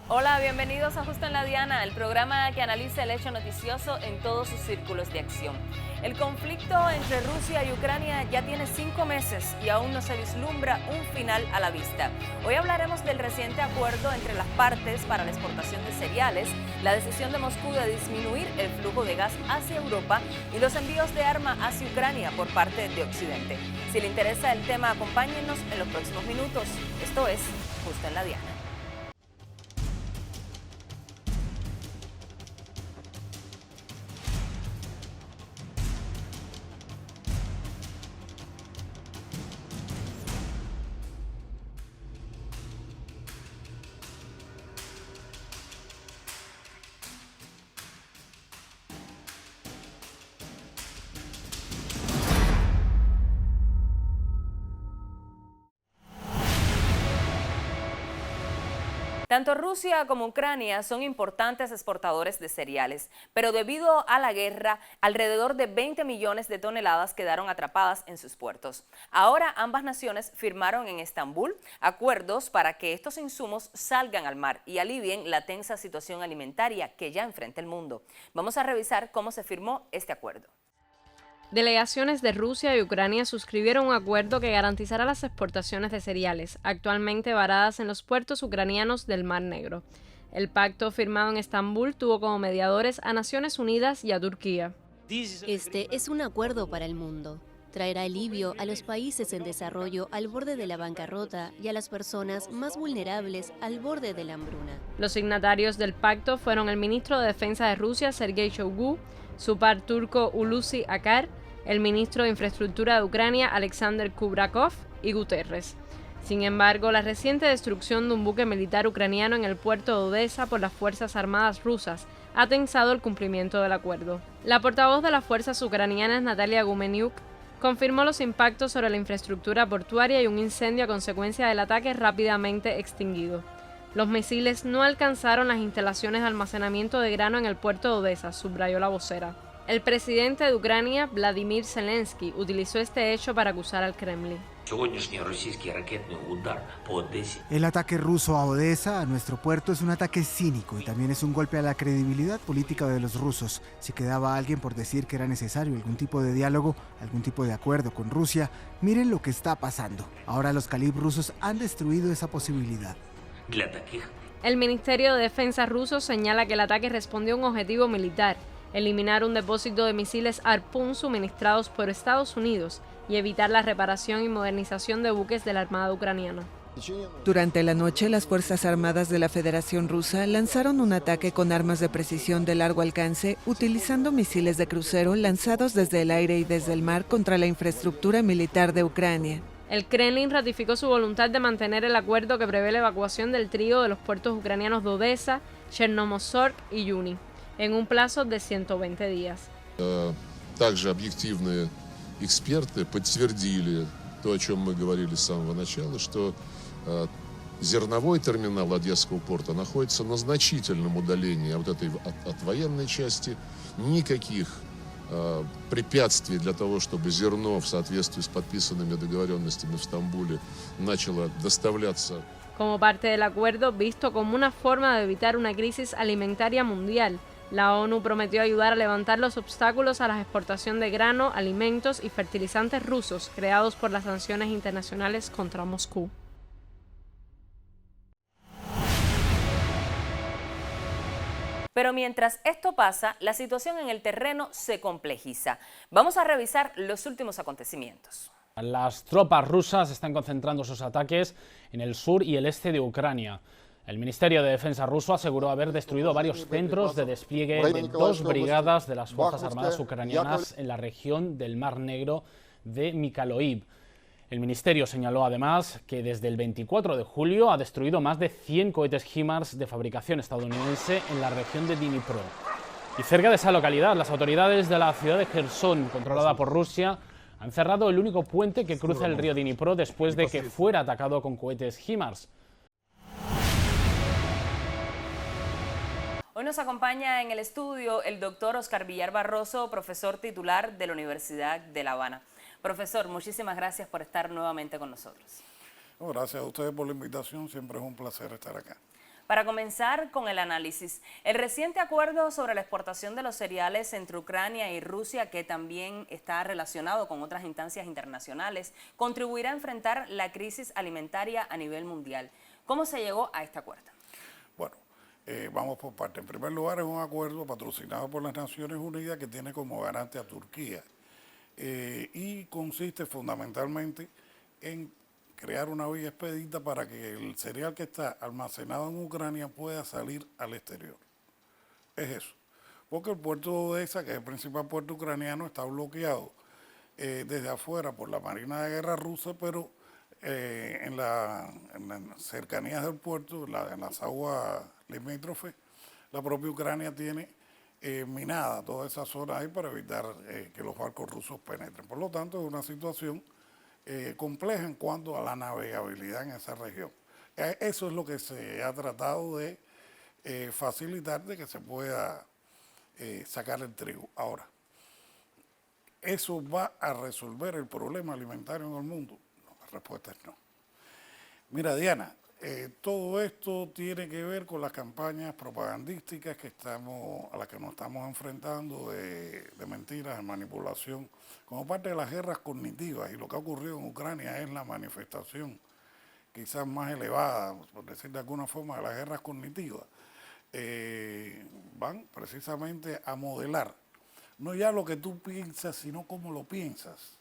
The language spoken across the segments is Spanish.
Hola, bienvenidos a Justo en la Diana, el programa que analiza el hecho noticioso en todos sus círculos de acción. El conflicto entre Rusia y Ucrania ya tiene 5 meses y aún no se vislumbra un final a la vista. Hoy hablaremos del reciente acuerdo entre las partes para la exportación de cereales, la decisión de Moscú de disminuir el flujo de gas hacia Europa y los envíos de armas hacia Ucrania por parte de Occidente. Si le interesa el tema, acompáñenos en los próximos minutos. Esto es Justo en la Diana. Tanto Rusia como Ucrania son importantes exportadores de cereales, pero debido a la guerra, alrededor de 20 millones de toneladas quedaron atrapadas en sus puertos. Ahora ambas naciones firmaron en Estambul acuerdos para que estos insumos salgan al mar y alivien la tensa situación alimentaria que ya enfrenta el mundo. Vamos a revisar cómo se firmó este acuerdo. Delegaciones de Rusia y Ucrania suscribieron un acuerdo que garantizará las exportaciones de cereales, actualmente varadas en los puertos ucranianos del Mar Negro. El pacto firmado en Estambul tuvo como mediadores a Naciones Unidas y a Turquía. Este es un acuerdo para el mundo. Traerá alivio a los países en desarrollo al borde de la bancarrota y a las personas más vulnerables al borde de la hambruna. Los signatarios del pacto fueron el ministro de Defensa de Rusia, Sergei Shoigu, su par turco Hulusi Akar, el ministro de Infraestructura de Ucrania, Alexander Kubrakov, y Guterres. Sin embargo, la reciente destrucción de un buque militar ucraniano en el puerto de Odesa por las Fuerzas Armadas rusas ha tensado el cumplimiento del acuerdo. La portavoz de las fuerzas ucranianas, Natalia Gumeniuk, confirmó los impactos sobre la infraestructura portuaria y un incendio a consecuencia del ataque rápidamente extinguido. Los misiles no alcanzaron las instalaciones de almacenamiento de grano en el puerto de Odesa, subrayó la vocera. El presidente de Ucrania, Vladimir Zelensky, utilizó este hecho para acusar al Kremlin. El ataque ruso a Odesa, a nuestro puerto, es un ataque cínico y también es un golpe a la credibilidad política de los rusos. Si quedaba alguien por decir que era necesario algún tipo de diálogo, algún tipo de acuerdo con Rusia, miren lo que está pasando. Ahora los Kalib rusos han destruido esa posibilidad. El Ministerio de Defensa ruso señala que el ataque respondió a un objetivo militar: eliminar un depósito de misiles Harpoon suministrados por Estados Unidos y evitar la reparación y modernización de buques de la Armada ucraniana. Durante la noche, las Fuerzas Armadas de la Federación Rusa lanzaron un ataque con armas de precisión de largo alcance, utilizando misiles de crucero lanzados desde el aire y desde el mar contra la infraestructura militar de Ucrania. El Kremlin ratificó su voluntad de mantener el acuerdo que prevé la evacuación del trío de los puertos ucranianos de Odesa, Chernomorsk y Yuni, en un plazo de 120 días. Также объективные эксперты подтвердили то, о чем мы говорили с самого начала, что зерновой терминал Одесского порта находится на значительном удалении от военной части. Никаких препятствий для того, чтобы зерно в соответствии с подписанными договоренностями в Стамбуле начало доставляться. Como parte del acuerdo, visto como una forma de evitar una crisis alimentaria mundial, la ONU prometió ayudar a levantar los obstáculos a la exportación de grano, alimentos y fertilizantes rusos creados por las sanciones internacionales contra Moscú. Pero mientras esto pasa, la situación en el terreno se complejiza. Vamos a revisar los últimos acontecimientos. Las tropas rusas están concentrando sus ataques en el sur y el este de Ucrania. El Ministerio de Defensa ruso aseguró haber destruido varios centros de despliegue de 2 brigadas de las Fuerzas Armadas ucranianas en la región del Mar Negro de Mykolaiv. El ministerio señaló además que desde el 24 de julio ha destruido más de 100 cohetes HIMARS de fabricación estadounidense en la región de Dnipro. Y cerca de esa localidad, las autoridades de la ciudad de Jersón, controlada por Rusia, han cerrado el único puente que cruza el río Dnipro después de que fuera atacado con cohetes HIMARS. Hoy nos acompaña en el estudio el doctor Oscar Villar Barroso, profesor titular de la Universidad de La Habana. Profesor, muchísimas gracias por estar nuevamente con nosotros. Gracias a ustedes por la invitación, siempre es un placer estar acá. Para comenzar con el análisis, el reciente acuerdo sobre la exportación de los cereales entre Ucrania y Rusia, que también está relacionado con otras instancias internacionales, contribuirá a enfrentar la crisis alimentaria a nivel mundial. ¿Cómo se llegó a este acuerdo? Bueno, vamos por partes. En primer lugar, es un acuerdo patrocinado por las Naciones Unidas que tiene como garante a Turquía y consiste fundamentalmente en crear una vía expedita para que el cereal que está almacenado en Ucrania pueda salir al exterior. Es eso. Porque el puerto de Odesa, que es el principal puerto ucraniano, está bloqueado desde afuera por la Marina de Guerra rusa, pero en las cercanías del puerto, en las aguas limítrofes, la propia Ucrania tiene minada toda esa zona ahí para evitar que los barcos rusos penetren. Por lo tanto, es una situación compleja en cuanto a la navegabilidad en esa región. Eso es lo que se ha tratado de facilitar, de que se pueda sacar el trigo. Ahora, ¿eso va a resolver el problema alimentario en el mundo? No, la respuesta es no. Mira, Diana, todo esto tiene que ver con las campañas propagandísticas a las que nos estamos enfrentando de mentiras, de manipulación, como parte de las guerras cognitivas. Y lo que ha ocurrido en Ucrania es la manifestación quizás más elevada, por decir de alguna forma, de las guerras cognitivas. Van precisamente a modelar, no ya lo que tú piensas, sino cómo lo piensas.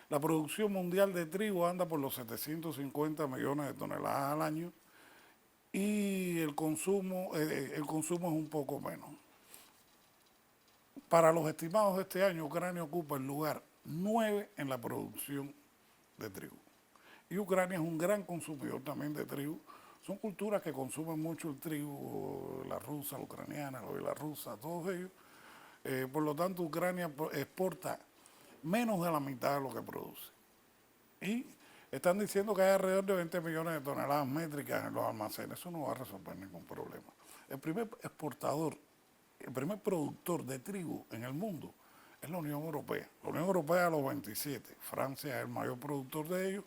La producción mundial de trigo anda por los 750 millones de toneladas al año y el consumo es un poco menos. Para los estimados de este año, Ucrania ocupa el lugar 9 en la producción de trigo. Y Ucrania es un gran consumidor también de trigo. Son culturas que consumen mucho el trigo, la rusa, la ucraniana, la bielorrusa, todos ellos. Por lo tanto, Ucrania exporta menos de la mitad de lo que produce. Y están diciendo que hay alrededor de 20 millones de toneladas métricas en los almacenes. Eso no va a resolver ningún problema. El primer exportador, el primer productor de trigo en el mundo es la Unión Europea. La Unión Europea a los 27. Francia es el mayor productor de ellos,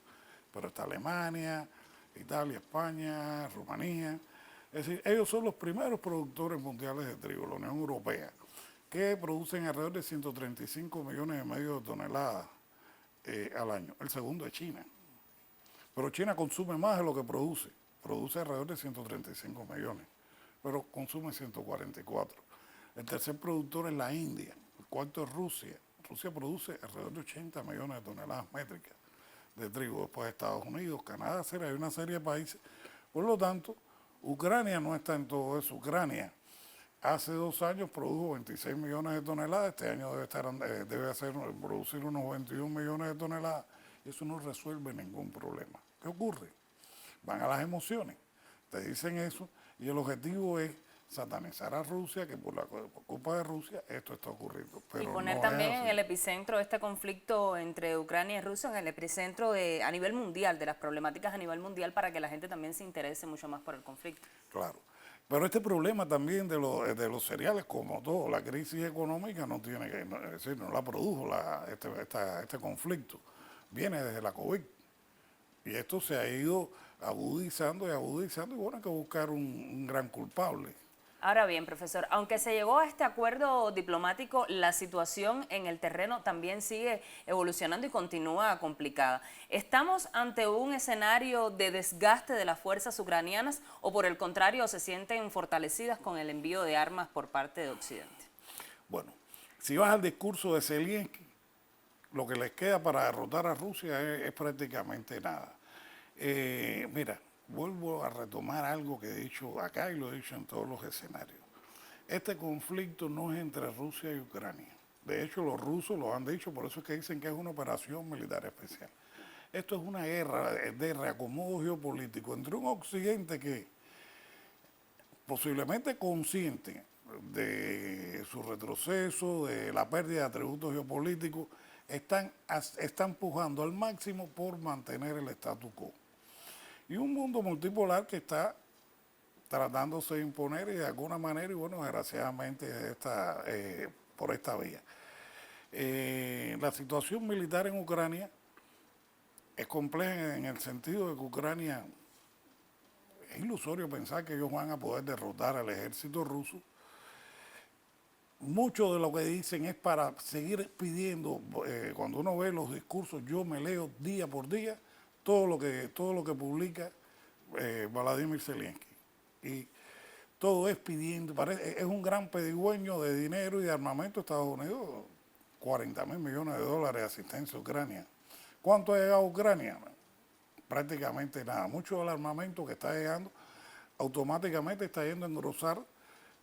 pero está Alemania, Italia, España, Rumanía. Es decir, ellos son los primeros productores mundiales de trigo, la Unión Europea, que producen alrededor de 135 millones y medio de toneladas al año. El segundo es China. Pero China consume más de lo que produce. Produce alrededor de 135 millones, pero consume 144. El tercer productor es la India. El cuarto es Rusia. Rusia produce alrededor de 80 millones de toneladas métricas de trigo. Después de Estados Unidos, Canadá, hay una serie de países. Por lo tanto, Ucrania no está en todo eso. Ucrania hace 2 años produjo 26 millones de toneladas, este año debe producir unos 21 millones de toneladas, y eso no resuelve ningún problema. ¿Qué ocurre? Van a las emociones, te dicen eso, y el objetivo es satanizar a Rusia, que por culpa de Rusia esto está ocurriendo. Pero y poner no también en el epicentro de este conflicto entre Ucrania y Rusia, en el epicentro a nivel mundial, de las problemáticas a nivel mundial, para que la gente también se interese mucho más por el conflicto. Claro. Pero este problema también de los cereales, como todo, la crisis económica no tiene que, es decir, no la produjo este conflicto, viene desde la COVID. Y esto se ha ido agudizando y bueno, hay que buscar un gran culpable. Ahora bien, profesor, aunque se llegó a este acuerdo diplomático, la situación en el terreno también sigue evolucionando y continúa complicada. ¿Estamos ante un escenario de desgaste de las fuerzas ucranianas o por el contrario se sienten fortalecidas con el envío de armas por parte de Occidente? Bueno, si vas al discurso de Zelensky, lo que les queda para derrotar a Rusia es prácticamente nada. Mira, vuelvo a retomar algo que he dicho acá y lo he dicho en todos los escenarios. Este conflicto no es entre Rusia y Ucrania. De hecho, los rusos lo han dicho, por eso es que dicen que es una operación militar especial. Esto es una guerra de reacomodo geopolítico entre un Occidente que, posiblemente consciente de su retroceso, de la pérdida de atributos geopolíticos, están pujando al máximo por mantener el status quo. Y un mundo multipolar que está tratándose de imponer y de alguna manera, y bueno, desgraciadamente por esta vía. La situación militar en Ucrania es compleja en el sentido de que Ucrania es ilusorio pensar que ellos van a poder derrotar al ejército ruso. Mucho de lo que dicen es para seguir pidiendo, cuando uno ve los discursos, yo me leo día por día todo lo que publica Vladimir Zelensky. Y todo es pidiendo, es un gran pedigüeño de dinero y de armamento. Estados Unidos, 40.000 millones de dólares de asistencia a Ucrania. ¿Cuánto ha llegado a Ucrania? Prácticamente nada. Mucho del armamento que está llegando automáticamente está yendo a engrosar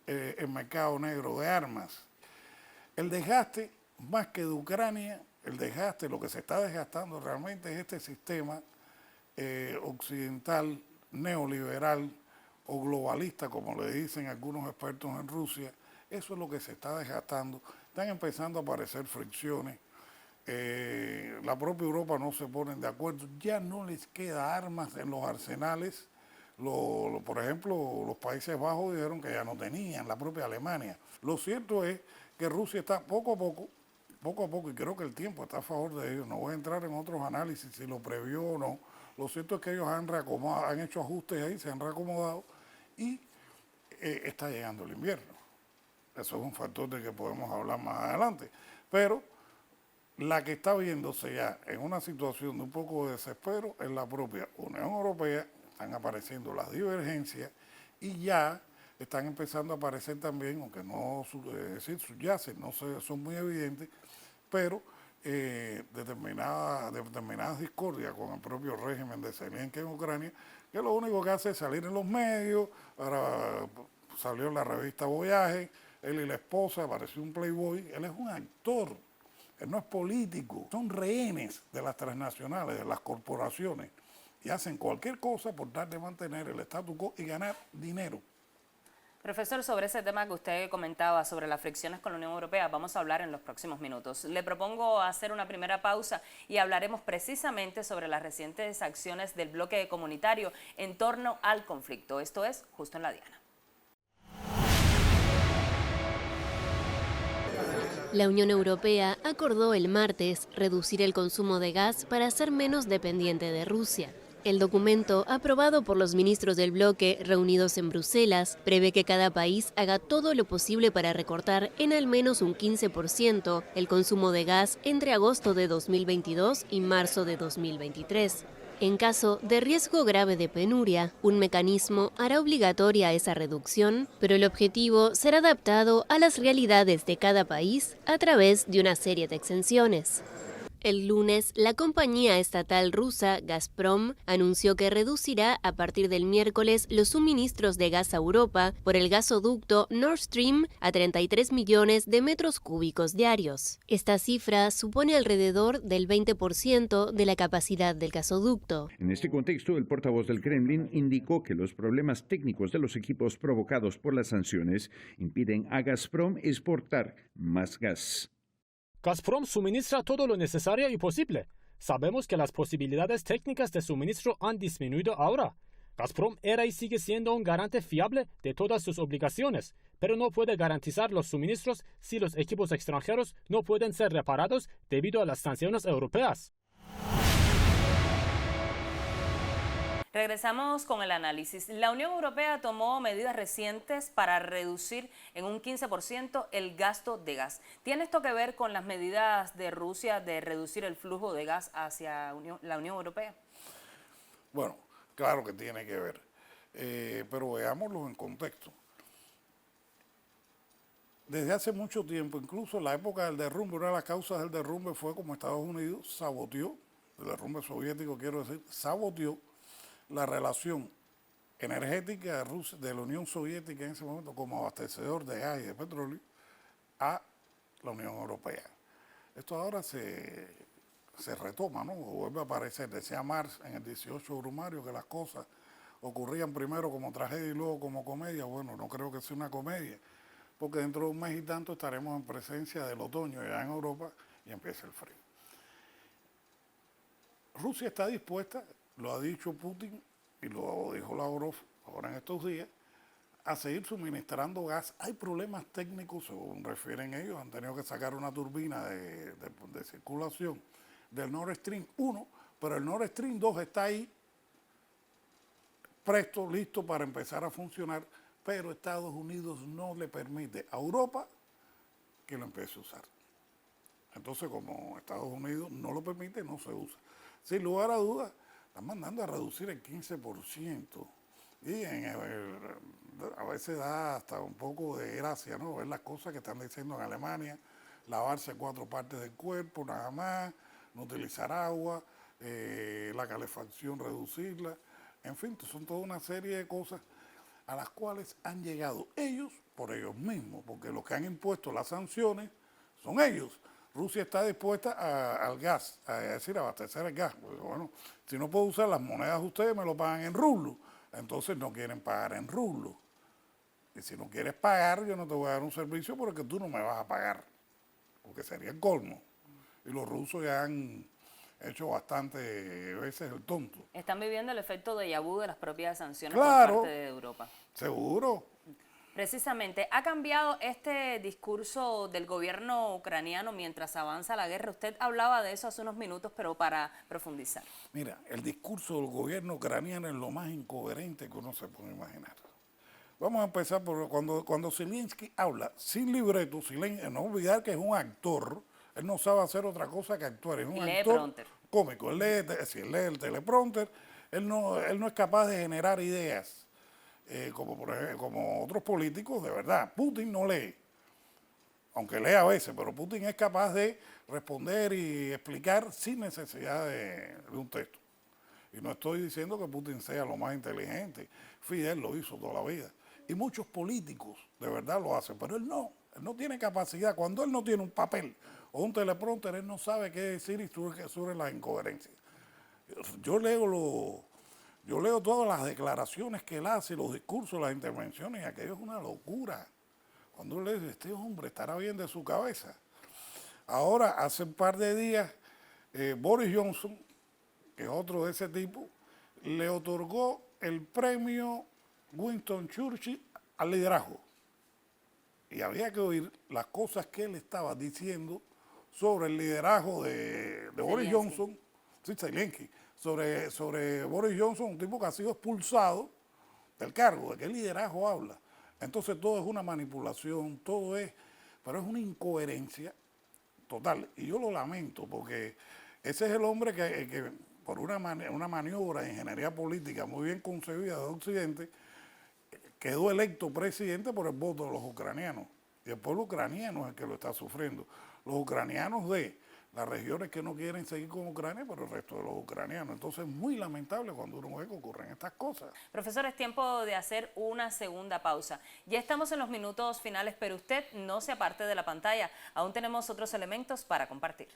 el mercado negro de armas. El desgaste, más que de Ucrania, el desgaste, lo que se está desgastando realmente es este sistema occidental, neoliberal o globalista, como le dicen algunos expertos en Rusia. Eso es lo que se está desgastando. Están empezando a aparecer fricciones. La propia Europa no se ponen de acuerdo. Ya no les queda armas en los arsenales. Por ejemplo, los Países Bajos dijeron que ya no tenían, la propia Alemania. Lo cierto es que Rusia está poco a poco, y creo que el tiempo está a favor de ellos. No voy a entrar en otros análisis si lo previó o no. Lo cierto es que ellos han hecho ajustes ahí, se han reacomodado y está llegando el invierno. Eso es un factor del que podemos hablar más adelante. Pero la que está viéndose ya en una situación de un poco de desespero es la propia Unión Europea. Están apareciendo las divergencias y ya están empezando a aparecer también, aunque no subyacen, no son muy evidentes, pero determinadas discordias con el propio régimen de Zelensky en Ucrania, que lo único que hace es salir en los medios. Ahora salió en la revista Voyage, él y la esposa, apareció un playboy. Él es un actor, él no es político, son rehenes de las transnacionales, de las corporaciones, y hacen cualquier cosa por tratar de mantener el status quo y ganar dinero. Profesor, sobre ese tema que usted comentaba sobre las fricciones con la Unión Europea, vamos a hablar en los próximos minutos. Le propongo hacer una primera pausa y hablaremos precisamente sobre las recientes acciones del bloque comunitario en torno al conflicto. Esto es Justo en la Diana. La Unión Europea acordó el martes reducir el consumo de gas para ser menos dependiente de Rusia. El documento, aprobado por los ministros del bloque reunidos en Bruselas, prevé que cada país haga todo lo posible para recortar en al menos un 15% el consumo de gas entre agosto de 2022 y marzo de 2023. En caso de riesgo grave de penuria, un mecanismo hará obligatoria esa reducción, pero el objetivo será adaptado a las realidades de cada país a través de una serie de exenciones. El lunes, la compañía estatal rusa Gazprom anunció que reducirá a partir del miércoles los suministros de gas a Europa por el gasoducto Nord Stream a 33 millones de metros cúbicos diarios. Esta cifra supone alrededor del 20% de la capacidad del gasoducto. En este contexto, el portavoz del Kremlin indicó que los problemas técnicos de los equipos provocados por las sanciones impiden a Gazprom exportar más gas. Gazprom suministra todo lo necesario y posible. Sabemos que las posibilidades técnicas de suministro han disminuido ahora. Gazprom era y sigue siendo un garante fiable de todas sus obligaciones, pero no puede garantizar los suministros si los equipos extranjeros no pueden ser reparados debido a las sanciones europeas. Regresamos con el análisis. La Unión Europea tomó medidas recientes para reducir en un 15% el gasto de gas. ¿Tiene esto que ver con las medidas de Rusia de reducir el flujo de gas hacia la Unión Europea? Bueno, claro que tiene que ver, pero veámoslo en contexto. Desde hace mucho tiempo, incluso en la época del derrumbe, una de las causas del derrumbe fue como Estados Unidos saboteó, el derrumbe soviético quiero decir, saboteó la relación energética de Rusia, de la Unión Soviética en ese momento como abastecedor de gas y de petróleo a la Unión Europea. Esto ahora se retoma, ¿no? Vuelve a aparecer. Decía Marx en el 18 Brumario que las cosas ocurrían primero como tragedia y luego como comedia. Bueno, no creo que sea una comedia, porque dentro de un mes y tanto estaremos en presencia del otoño ya en Europa y empieza el frío. Rusia está dispuesta, lo ha dicho Putin y lo dijo Lavrov ahora en estos días, a seguir suministrando gas. Hay problemas técnicos, según refieren ellos, han tenido que sacar una turbina de circulación del Nord Stream 1, pero el Nord Stream 2 está ahí presto, listo para empezar a funcionar, pero Estados Unidos no le permite a Europa que lo empiece a usar. Entonces, como Estados Unidos no lo permite, no se usa. Sin lugar a dudas, están mandando a reducir el 15%. Y a veces da hasta un poco de gracia, ¿no? Ver las cosas que están diciendo en Alemania, lavarse 4 partes del cuerpo, nada más, no utilizar agua, la calefacción reducirla, en fin, son toda una serie de cosas a las cuales han llegado ellos por ellos mismos, porque los que han impuesto las sanciones son ellos. Rusia está dispuesta al gas, abastecer el gas. Pues, bueno, si no puedo usar las monedas, ustedes me lo pagan en rublos. Entonces no quieren pagar en rublos. Y si no quieres pagar, yo no te voy a dar un servicio porque tú no me vas a pagar. Porque sería el colmo. Y los rusos ya han hecho bastante veces el tonto. Están viviendo el efecto déjà vu de las propias sanciones Claro, por parte de Europa. Seguro. Precisamente, ¿ha cambiado este discurso del gobierno ucraniano mientras avanza la guerra? Usted hablaba de eso hace unos minutos, pero para profundizar. Mira, el discurso del gobierno ucraniano es lo más incoherente que uno se puede imaginar. Vamos a empezar por cuando Zelensky habla sin libreto, no olvidar que es un actor, él no sabe hacer otra cosa que actuar, es un actor cómico, él lee el teleprompter, él no es capaz de generar ideas. Como otros políticos, de verdad. Putin no lee, aunque lee a veces, pero Putin es capaz de responder y explicar sin necesidad de un texto. Y no estoy diciendo que Putin sea lo más inteligente, Fidel lo hizo toda la vida. Y muchos políticos de verdad lo hacen, pero él no tiene capacidad. Cuando él no tiene un papel o un teleprompter, él no sabe qué decir y surgen las incoherencias. Yo leo todas las declaraciones que él hace, los discursos, las intervenciones, y aquello es una locura. Cuando él dice, este hombre estará bien de su cabeza. Ahora, hace un par de días, Boris Johnson, que es otro de ese tipo, le otorgó el premio Winston Churchill al liderazgo. Y había que oír las cosas que él estaba diciendo sobre el liderazgo de Boris Johnson, Zelensky, sobre Boris Johnson, un tipo que ha sido expulsado del cargo. ¿De qué liderazgo habla? Entonces todo es una manipulación, pero es una incoherencia total. Y yo lo lamento porque ese es el hombre que por una maniobra de ingeniería política muy bien concebida de Occidente, quedó electo presidente por el voto de los ucranianos. Y el pueblo ucraniano es el que lo está sufriendo. Los ucranianos de las regiones que no quieren seguir con Ucrania, pero el resto de los ucranianos. Entonces es muy lamentable cuando uno ve que ocurren estas cosas. Profesor, es tiempo de hacer una segunda pausa. Ya estamos en los minutos finales, pero usted no se aparte de la pantalla. Aún tenemos otros elementos para compartir.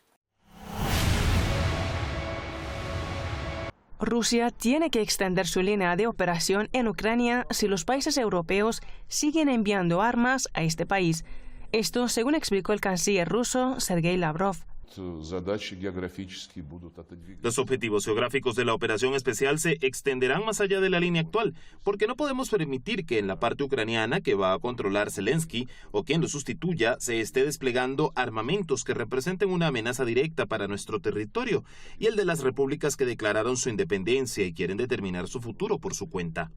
Rusia tiene que extender su línea de operación en Ucrania si los países europeos siguen enviando armas a este país. Esto según explicó el canciller ruso Sergei Lavrov. Los objetivos geográficos de la operación especial se extenderán más allá de la línea actual, porque no podemos permitir que en la parte ucraniana que va a controlar Zelensky o quien lo sustituya se esté desplegando armamentos que representen una amenaza directa para nuestro territorio y el de las repúblicas que declararon su independencia y quieren determinar su futuro por su cuenta.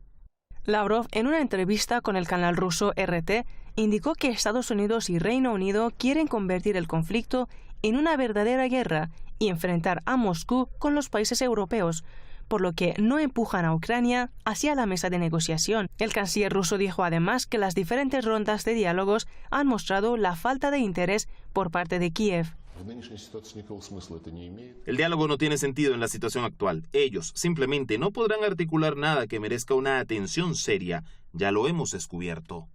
Lavrov, en una entrevista con el canal ruso RT, indicó que Estados Unidos y Reino Unido quieren convertir el conflicto en una verdadera guerra y enfrentar a Moscú con los países europeos, por lo que no empujan a Ucrania hacia la mesa de negociación. El canciller ruso dijo además que las diferentes rondas de diálogos han mostrado la falta de interés por parte de Kiev. El diálogo no tiene sentido en la situación actual. Ellos simplemente no podrán articular nada que merezca una atención seria. Ya lo hemos descubierto.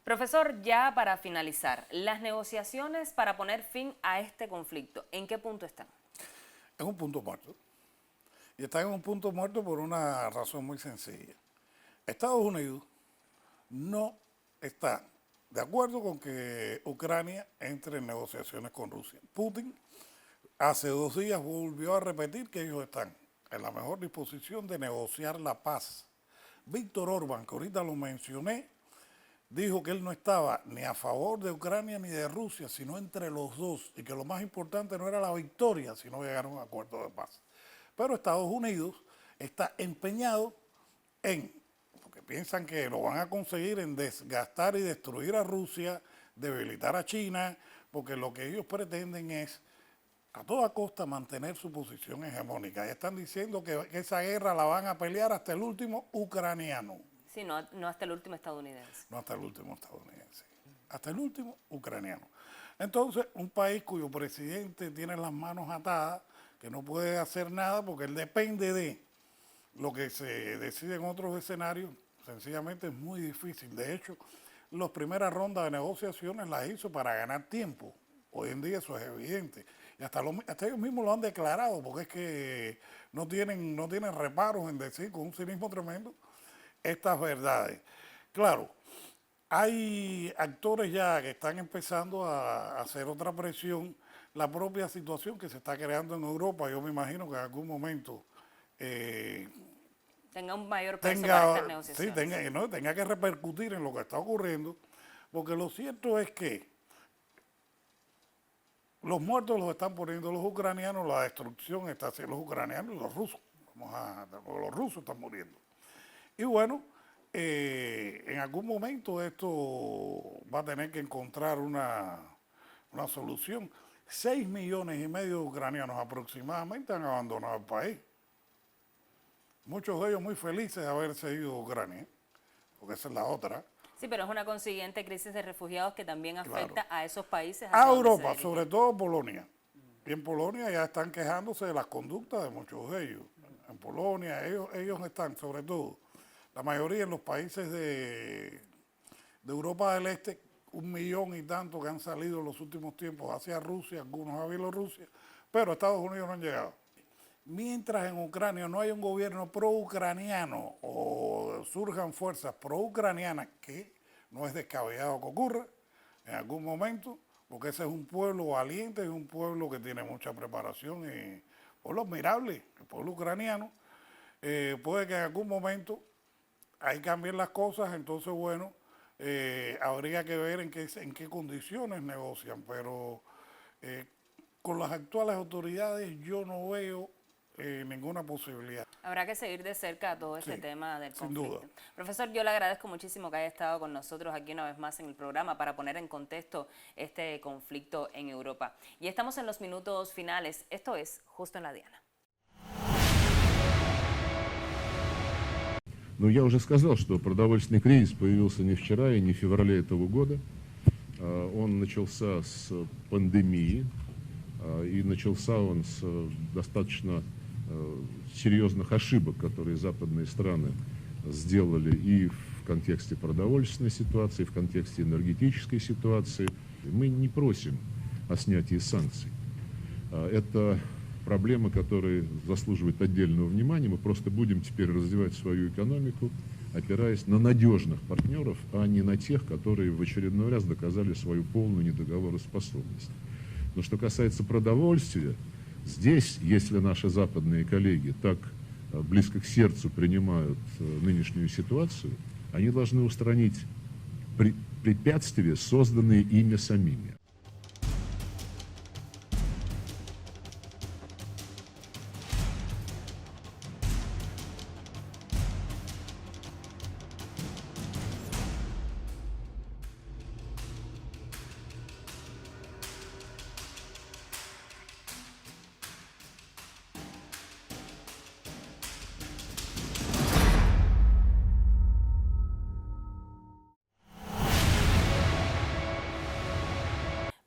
Profesor, ya para finalizar, las negociaciones para poner fin a este conflicto, ¿en qué punto están? En un punto muerto. Y están en un punto muerto por una razón muy sencilla. Estados Unidos no está de acuerdo con que Ucrania entre en negociaciones con Rusia. Putin hace 2 días volvió a repetir que ellos están en la mejor disposición de negociar la paz. Víctor Orbán, que ahorita lo mencioné, dijo que él no estaba ni a favor de Ucrania ni de Rusia, sino entre los dos, y que lo más importante no era la victoria, sino llegar a un acuerdo de paz. Pero Estados Unidos está empeñado en, porque piensan que lo van a conseguir, en desgastar y destruir a Rusia, debilitar a China, porque lo que ellos pretenden es a toda costa mantener su posición hegemónica. Y están diciendo que esa guerra la van a pelear hasta el último ucraniano. Sí, no hasta el último estadounidense. No hasta el último estadounidense, hasta el último ucraniano. Entonces, un país cuyo presidente tiene las manos atadas, que no puede hacer nada porque él depende de lo que se decide en otros escenarios, sencillamente es muy difícil. De hecho, las primeras rondas de negociaciones las hizo para ganar tiempo. Hoy en día eso es evidente. Y hasta ellos mismos lo han declarado, porque es que no tienen reparos en decir con un cinismo tremendo estas verdades. Claro, hay actores ya que están empezando a hacer otra presión. La propia situación que se está creando en Europa, yo me imagino que en algún momento tenga un mayor peso para estas negociaciones. Sí, tenga que repercutir en lo que está ocurriendo, porque lo cierto es que los muertos los están poniendo los ucranianos, la destrucción está haciendo los ucranianos y los rusos. Los rusos están muriendo. Y bueno, en algún momento esto va a tener que encontrar una solución. 6,5 millones de ucranianos aproximadamente han abandonado el país. Muchos de ellos muy felices de haberse ido a Ucrania, porque esa es la otra. Sí, pero es una consiguiente crisis de refugiados que también afecta a esos países. A Europa, sobre todo Polonia. Y en Polonia ya están quejándose de las conductas de muchos de ellos. En Polonia ellos están, sobre todo, la mayoría en los países de Europa del Este, 1 millón y tanto que han salido en los últimos tiempos hacia Rusia, algunos a Bielorrusia, pero a Estados Unidos no han llegado. Mientras en Ucrania no hay un gobierno pro-ucraniano o surjan fuerzas pro-ucranianas, que no es descabellado que ocurra en algún momento, porque ese es un pueblo valiente, es un pueblo que tiene mucha preparación, y pueblo admirable, el pueblo ucraniano, puede que en algún momento ahí cambien las cosas, entonces bueno, habría que ver en qué condiciones negocian, pero con las actuales autoridades yo no veo ninguna posibilidad. Habrá que seguir de cerca todo este tema del conflicto. Sin duda. Profesor, yo le agradezco muchísimo que haya estado con nosotros aquí una vez más en el programa para poner en contexto este conflicto en Europa. Y estamos en los minutos finales. Esto es Justo en la Diana. Но я уже сказал, что продовольственный кризис появился не вчера и не в феврале этого года. Он начался с пандемии, и начался он с достаточно серьезных ошибок, которые западные страны сделали и в контексте продовольственной ситуации, и в контексте энергетической ситуации. Мы не просим о снятии санкций. Это проблема, которая заслуживает отдельного внимания. Мы просто будем теперь развивать свою экономику, опираясь на надежных партнеров, а не на тех, которые в очередной раз доказали свою полную недоговороспособность. Но что касается продовольствия, здесь, если наши западные коллеги так близко к сердцу принимают нынешнюю ситуацию, они должны устранить препятствия, созданные ими самими.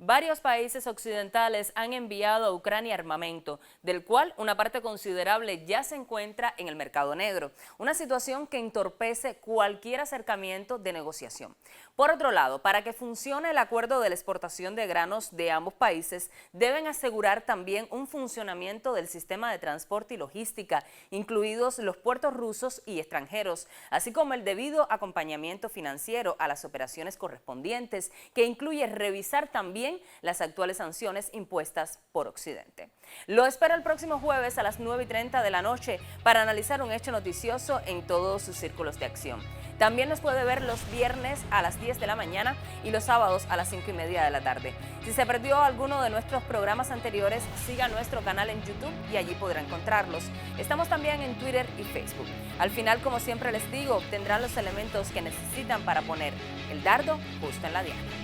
Varios países occidentales han enviado a Ucrania armamento, del cual una parte considerable ya se encuentra en el mercado negro, una situación que entorpece cualquier acercamiento de negociación. Por otro lado, para que funcione el acuerdo de la exportación de granos de ambos países, deben asegurar también un funcionamiento del sistema de transporte y logística, incluidos los puertos rusos y extranjeros, así como el debido acompañamiento financiero a las operaciones correspondientes, que incluye revisar también las actuales sanciones impuestas por Occidente. Lo espero el próximo jueves a las 9:30 de la noche para analizar un hecho noticioso en todos sus círculos de acción. También nos puede ver los viernes a las 10 de la mañana y los sábados a las 5:30 de la tarde. Si se perdió alguno de nuestros programas anteriores, siga nuestro canal en YouTube y allí podrá encontrarlos. Estamos también en Twitter y Facebook. Al final, como siempre les digo, obtendrán los elementos que necesitan para poner el dardo justo en la diana.